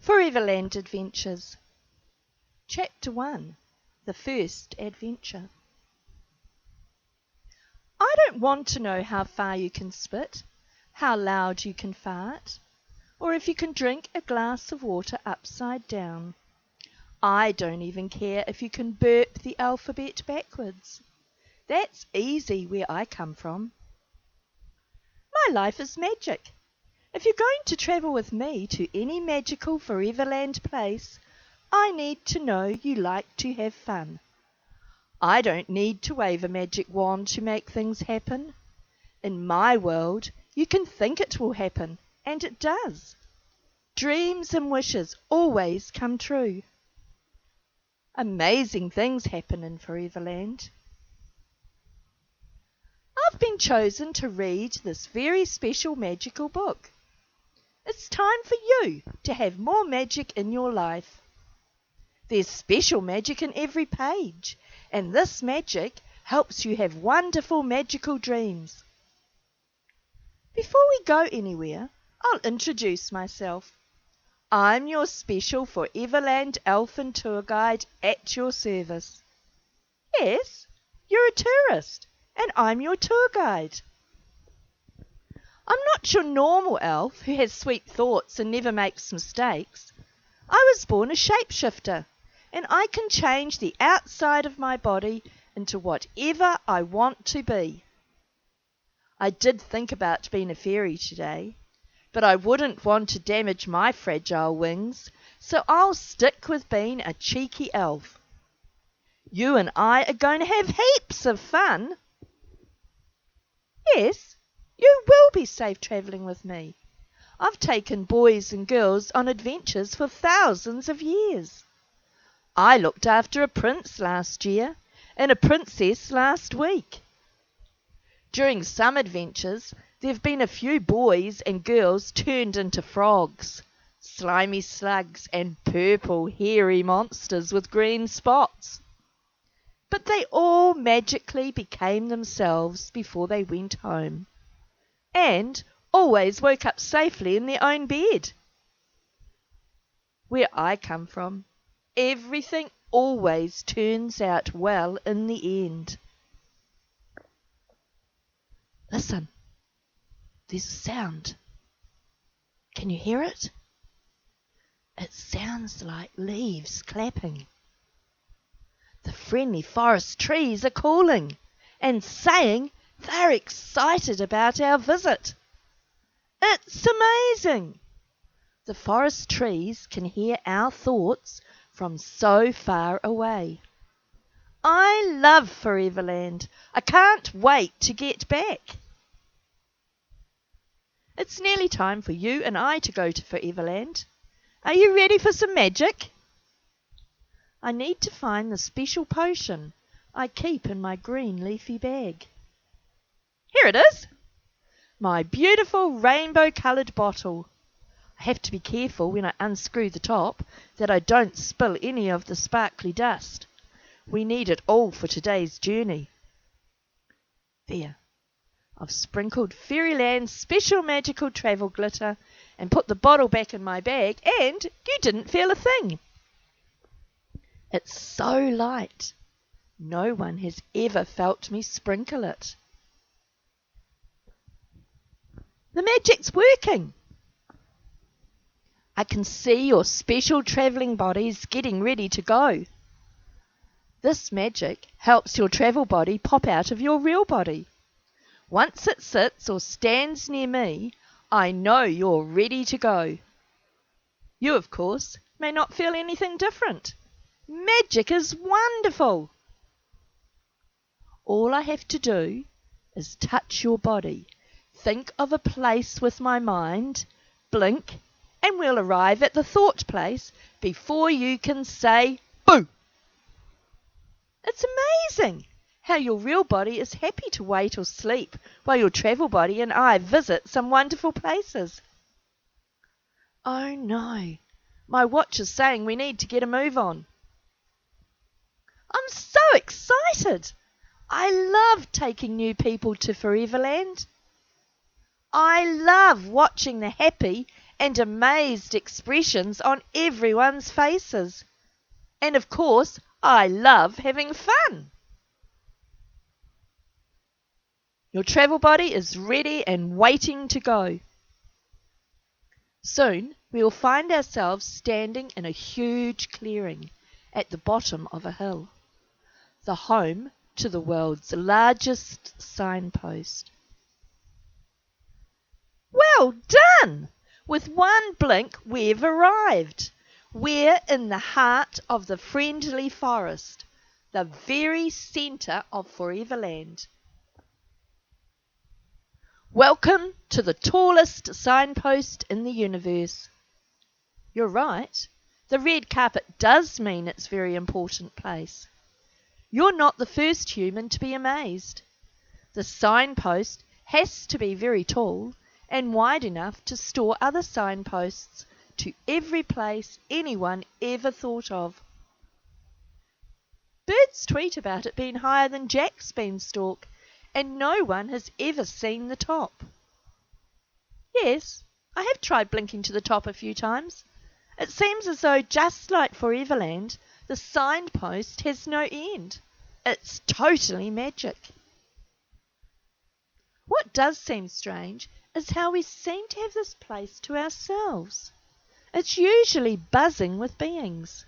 Foreverland Adventures. Chapter 1. The First Adventure. I don't want to know how far you can spit, how loud you can fart, or if you can drink a glass of water upside down. I don't even care if you can burp the alphabet backwards. That's easy where I come from. My life is magic. If you're going to travel with me to any magical Foreverland place, I need to know you like to have fun. I don't need to wave a magic wand to make things happen. In my world, you can think it will happen, and it does. Dreams and wishes always come true. Amazing things happen in Foreverland. I've been chosen to read this very special magical book. It's time for you to have more magic in your life. There's special magic in every page, and this magic helps you have wonderful magical dreams. Before we go anywhere, I'll introduce myself. I'm your special Foreverland Elfin tour guide at your service. Yes, you're a tourist, and I'm your tour guide. I'm not your normal elf who has sweet thoughts and never makes mistakes. I was born a shapeshifter, and I can change the outside of my body into whatever I want to be. I did think about being a fairy today, but I wouldn't want to damage my fragile wings, so I'll stick with being a cheeky elf. You and I are going to have heaps of fun. Yes, you will be safe travelling with me. I've taken boys and girls on adventures for thousands of years. I looked after a prince last year and a princess last week. During some adventures, there have been a few boys and girls turned into frogs, slimy slugs and purple hairy monsters with green spots. But they all magically became themselves before they went home, and always woke up safely in their own bed. Where I come from, everything always turns out well in the end. Listen, there's a sound. Can you hear it? It sounds like leaves clapping. The friendly forest trees are calling and saying they're excited about our visit. It's amazing. The forest trees can hear our thoughts from so far away. I love Foreverland. I can't wait to get back. It's nearly time for you and I to go to Foreverland. Are you ready for some magic? I need to find the special potion I keep in my green leafy bag. Here it is! My beautiful rainbow-coloured bottle. I have to be careful when I unscrew the top that I don't spill any of the sparkly dust. We need it all for today's journey. There. I've sprinkled Fairyland's special magical travel glitter and put the bottle back in my bag, and you didn't feel a thing. It's so light. No one has ever felt me sprinkle it. The magic's working. I can see your special travelling bodies getting ready to go. This magic helps your travel body pop out of your real body. Once it sits or stands near me, I know you're ready to go. You, of course, may not feel anything different. Magic is wonderful. All I have to do is touch your body, think of a place with my mind, blink, and we'll arrive at the thought place before you can say boo. It's amazing how your real body is happy to wait or sleep while your travel body and I visit some wonderful places. Oh no, my watch is saying we need to get a move on. I'm so excited. I love taking new people to Foreverland. I love watching the happy and amazed expressions on everyone's faces. And of course, I love having fun. Your travel body is ready and waiting to go. Soon we will find ourselves standing in a huge clearing at the bottom of a hill, the home to the world's largest signpost. Well done! With one blink we've arrived. We're in the heart of the friendly forest, the very centre of Foreverland. Welcome to the tallest signpost in the universe. You're right. The red carpet does mean it's a very important place. You're not the first human to be amazed. The signpost has to be very tall and wide enough to store other signposts to every place anyone ever thought of. Birds tweet about it being higher than Jack's beanstalk, and no one has ever seen the top. Yes, I have tried blinking to the top a few times. It seems as though, just like Foreverland, the signpost has no end. It's totally magic. What does seem strange is how we seem to have this place to ourselves. It's usually buzzing with beings.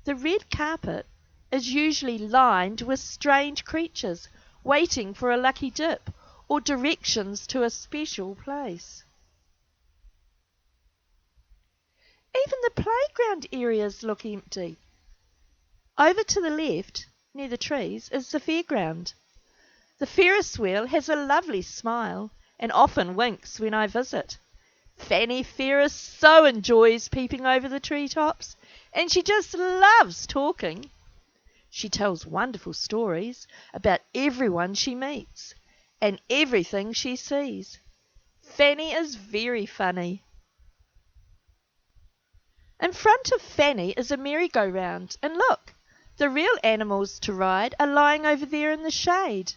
The red carpet is usually lined with strange creatures waiting for a lucky dip or directions to a special place. Even the playground areas look empty. Over to the left, near the trees, is the fairground. The Ferris wheel has a lovely smile and often winks when I visit. Fanny Ferris so enjoys peeping over the treetops, and she just loves talking. She tells wonderful stories about everyone she meets and everything she sees. Fanny is very funny. In front of Fanny is a merry-go-round, and look, the real animals to ride are lying over there in the shade.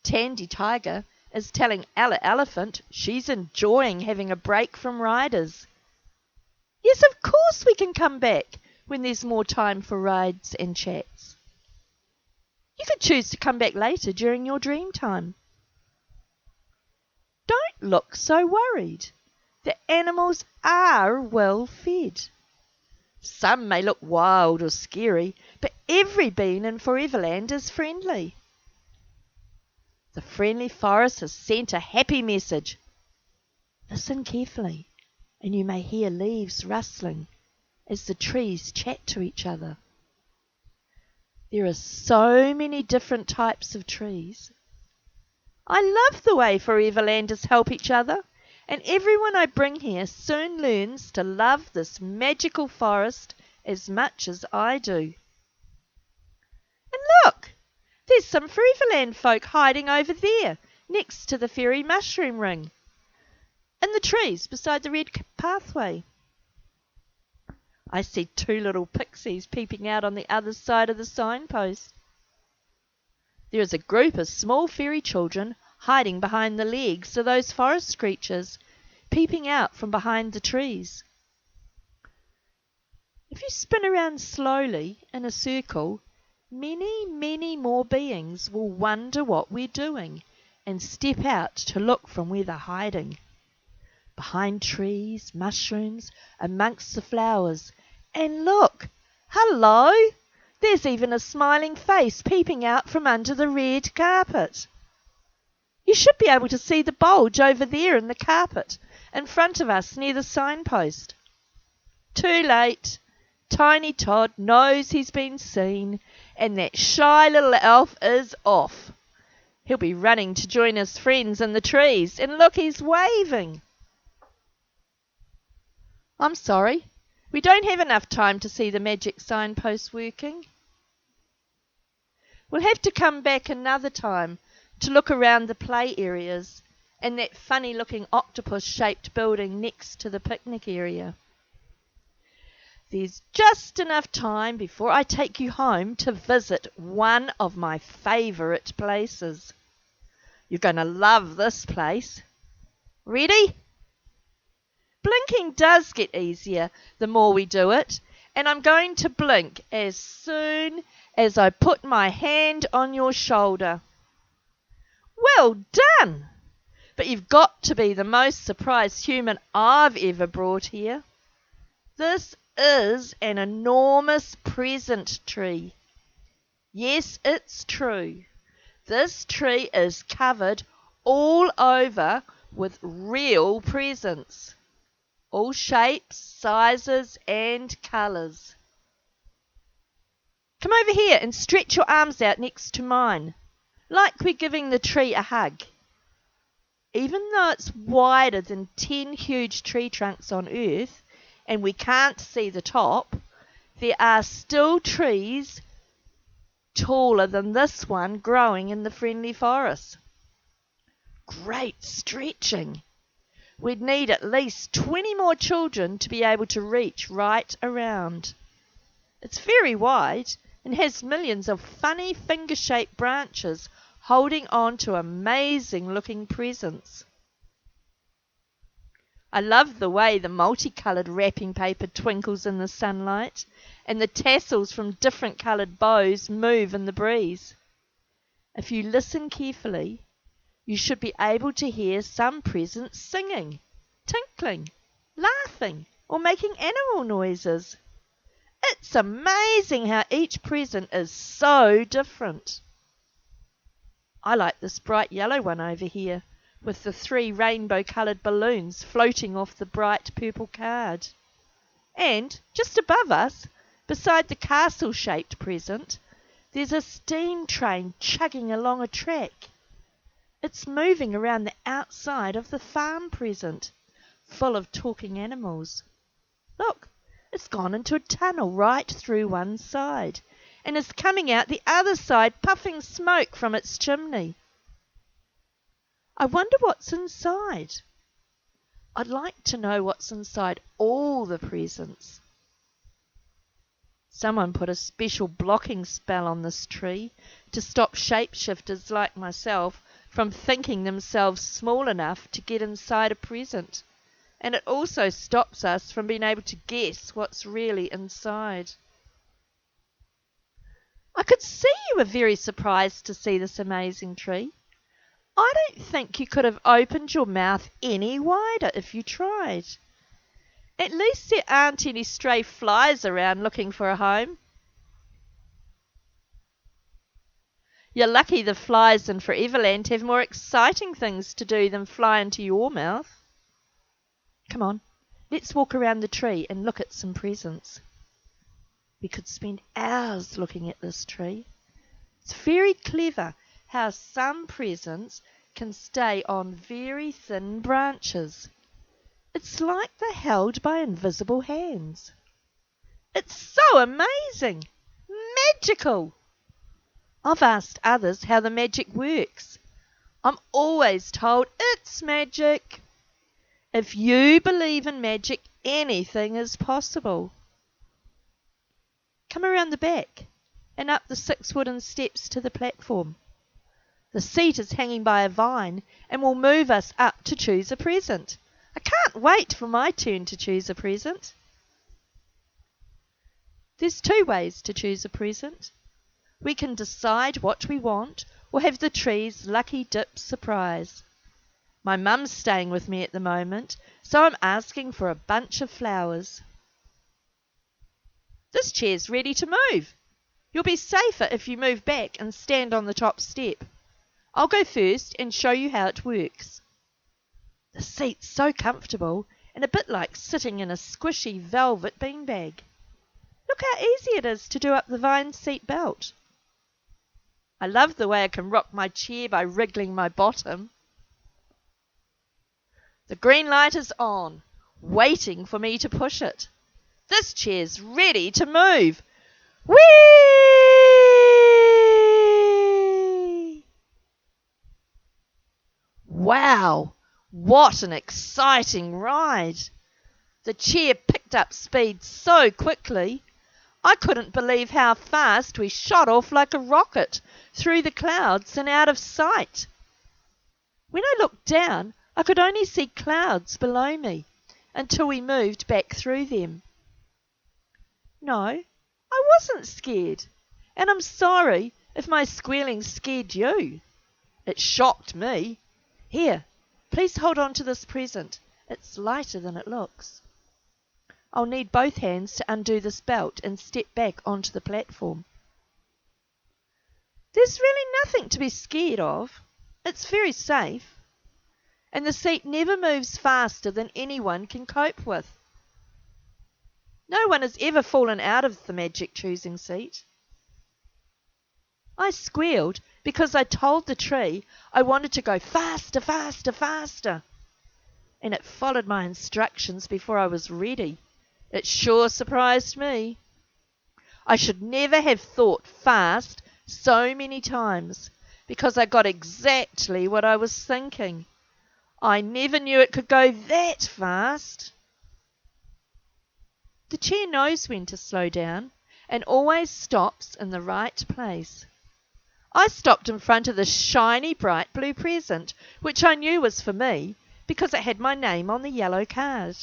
Tandy Tiger is telling Ella Elephant she's enjoying having a break from riders. Yes, of course we can come back when there's more time for rides and chats. You could choose to come back later during your dream time. Don't look so worried. The animals are well fed. Some may look wild or scary, but every being in Foreverland is friendly. The friendly forest has sent a happy message. Listen carefully, and you may hear leaves rustling as the trees chat to each other. There are so many different types of trees. I love the way Foreverlanders help each other, and everyone I bring here soon learns to love this magical forest as much as I do. And look! There's some Foreverland folk hiding over there, next to the fairy mushroom ring, in the trees beside the red pathway. I see two little pixies peeping out on the other side of the signpost. There is a group of small fairy children hiding behind the legs of those forest creatures, peeping out from behind the trees. If you spin around slowly in a circle, many, many more beings will wonder what we're doing and step out to look from where they're hiding. Behind trees, mushrooms, amongst the flowers. And look! Hello! There's even a smiling face peeping out from under the red carpet. You should be able to see the bulge over there in the carpet, in front of us near the signpost. Too late. Tiny Todd knows he's been seen, and that shy little elf is off. He'll be running to join his friends in the trees, and look, he's waving. I'm sorry, we don't have enough time to see the magic signpost working. We'll have to come back another time to look around the play areas and that funny-looking octopus-shaped building next to the picnic area. There's just enough time before I take you home to visit one of my favourite places. You're going to love this place. Ready? Blinking does get easier the more we do it, and I'm going to blink as soon as I put my hand on your shoulder. Well done! But you've got to be the most surprised human I've ever brought here. This is an enormous present tree. Yes, it's true. This tree is covered all over with real presents. All shapes, sizes, and colours. Come over here and stretch your arms out next to mine, like we're giving the tree a hug. Even though it's wider than 10 huge tree trunks on Earth, and we can't see the top, there are still trees taller than this one growing in the friendly forest. Great stretching! We'd need at least 20 more children to be able to reach right around. It's very wide and has millions of funny finger-shaped branches holding on to amazing-looking presents. I love the way the multicoloured wrapping paper twinkles in the sunlight, and the tassels from different coloured bows move in the breeze. If you listen carefully, you should be able to hear some presents singing, tinkling, laughing, or making animal noises. It's amazing how each present is so different. I like this bright yellow one over here, with the 3 rainbow-coloured balloons floating off the bright purple card. And, just above us, beside the castle-shaped present, there's a steam train chugging along a track. It's moving around the outside of the farm present, full of talking animals. Look, it's gone into a tunnel right through one side, and is coming out the other side, puffing smoke from its chimney. I wonder what's inside. I'd like to know what's inside all the presents. Someone put a special blocking spell on this tree to stop shapeshifters like myself from thinking themselves small enough to get inside a present. And it also stops us from being able to guess what's really inside. I could see you were very surprised to see this amazing tree. I don't think you could have opened your mouth any wider if you tried. At least there aren't any stray flies around looking for a home. You're lucky the flies in Foreverland have more exciting things to do than fly into your mouth. Come on, let's walk around the tree and look at some presents. We could spend hours looking at this tree. It's very clever how some presents can stay on very thin branches. It's like they're held by invisible hands. It's so amazing! Magical! I've asked others how the magic works. I'm always told it's magic. If you believe in magic, anything is possible. Come around the back and up the 6 wooden steps to the platform. The seat is hanging by a vine and will move us up to choose a present. I can't wait for my turn to choose a present. There's 2 ways to choose a present. We can decide what we want or have the tree's lucky dip surprise. My mum's staying with me at the moment, so I'm asking for a bunch of flowers. This chair's ready to move. You'll be safer if you move back and stand on the top step. I'll go first and show you how it works. The seat's so comfortable and a bit like sitting in a squishy velvet beanbag. Look how easy it is to do up the vine seat belt. I love the way I can rock my chair by wriggling my bottom. The green light is on, waiting for me to push it. This chair's ready to move. Whee! Wow, what an exciting ride! The chair picked up speed so quickly. I couldn't believe how fast we shot off like a rocket through the clouds and out of sight. When I looked down, I could only see clouds below me, until we moved back through them. No, I wasn't scared, and I'm sorry if my squealing scared you. It shocked me. Here, please hold on to this present. It's lighter than it looks. I'll need both hands to undo this belt and step back onto the platform. There's really nothing to be scared of. It's very safe. And the seat never moves faster than anyone can cope with. No one has ever fallen out of the magic choosing seat. I squealed because I told the tree I wanted to go faster, faster, faster. And it followed my instructions before I was ready. It sure surprised me. I should never have thought fast so many times because I got exactly what I was thinking. I never knew it could go that fast. The chair knows when to slow down and always stops in the right place. I stopped in front of the shiny bright blue present, which I knew was for me because it had my name on the yellow card.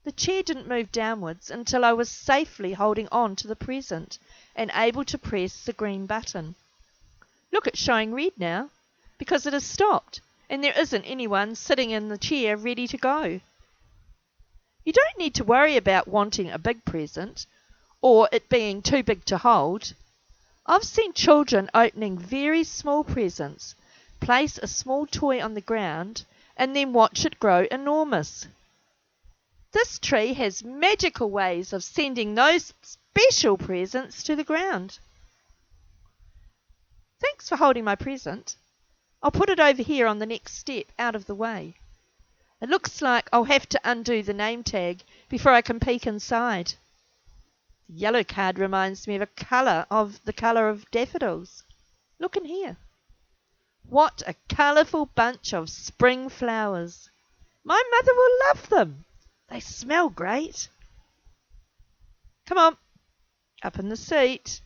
The chair didn't move downwards until I was safely holding on to the present and able to press the green button. Look, it's showing red now because it has stopped and there isn't anyone sitting in the chair ready to go. You don't need to worry about wanting a big present or it being too big to hold. I've seen children opening very small presents, place a small toy on the ground, and then watch it grow enormous. This tree has magical ways of sending those special presents to the ground. Thanks for holding my present. I'll put it over here on the next step out of the way. It looks like I'll have to undo the name tag before I can peek inside. The yellow card reminds me of the colour of daffodils. Look in here. What a colourful bunch of spring flowers. My mother will love them. They smell great. Come on, up in the seat.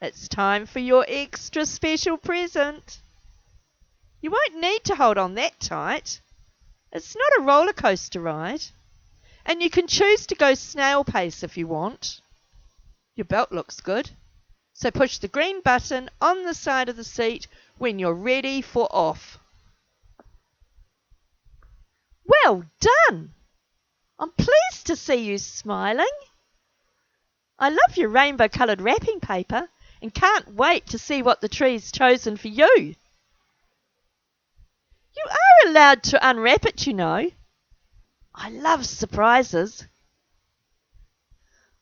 It's time for your extra special present. You won't need to hold on that tight. It's not a roller coaster ride. And you can choose to go snail pace if you want. Your belt looks good. So push the green button on the side of the seat when you're ready for off. Well done! I'm pleased to see you smiling. I love your rainbow-coloured wrapping paper and can't wait to see what the tree's chosen for you. You are allowed to unwrap it, you know. I love surprises.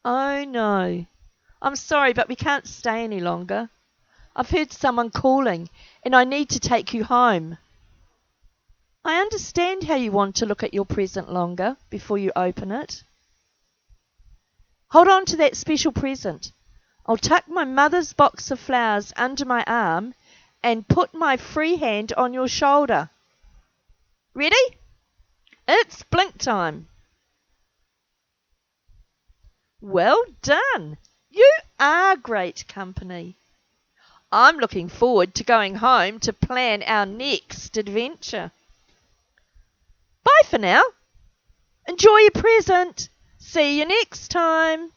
Oh no. I'm sorry, but we can't stay any longer. I've heard someone calling, and I need to take you home. I understand how you want to look at your present longer before you open it. Hold on to that special present. I'll tuck my mother's box of flowers under my arm and put my free hand on your shoulder. Ready? It's blink time. Well done. You are great company. I'm looking forward to going home to plan our next adventure. Bye for now. Enjoy your present. See you next time.